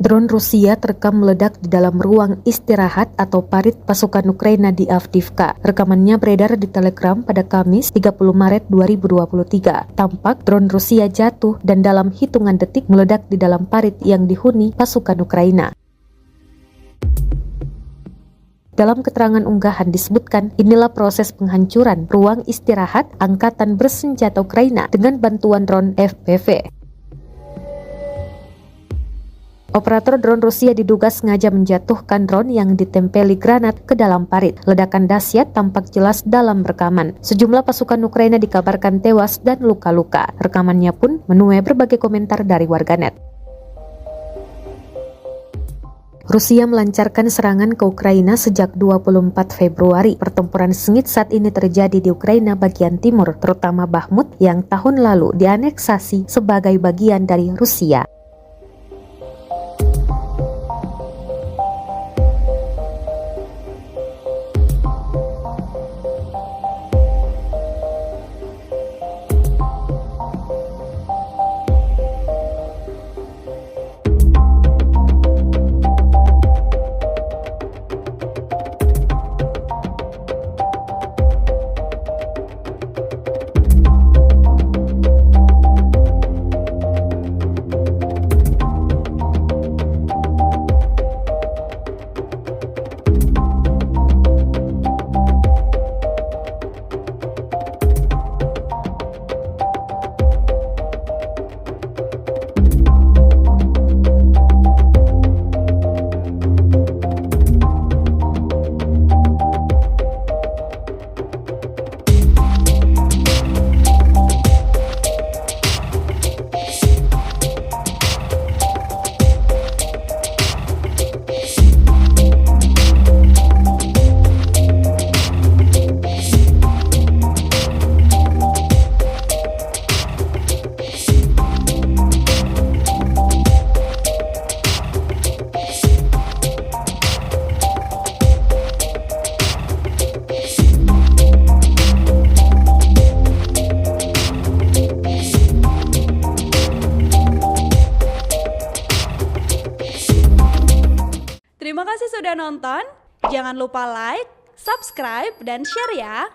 Drone Rusia terekam meledak di dalam ruang istirahat atau parit pasukan Ukraina di Avdiivka. Rekamannya beredar di Telegram pada Kamis 30 Maret 2023. Tampak drone Rusia jatuh dan dalam hitungan detik meledak di dalam parit yang dihuni pasukan Ukraina. Dalam keterangan unggahan disebutkan, inilah proses penghancuran ruang istirahat Angkatan Bersenjata Ukraina dengan bantuan drone FPV. Operator drone Rusia diduga sengaja menjatuhkan drone yang ditempeli granat ke dalam parit. Ledakan dahsyat tampak jelas dalam rekaman. Sejumlah pasukan Ukraina dikabarkan tewas dan luka-luka. Rekamannya pun menuai berbagai komentar dari warganet. Rusia melancarkan serangan ke Ukraina sejak 24 Februari. Pertempuran sengit saat ini terjadi di Ukraina bagian timur, terutama Bakhmut yang tahun lalu dianeksasi sebagai bagian dari Rusia. Terima kasih sudah nonton. Jangan lupa like, subscribe, dan share ya.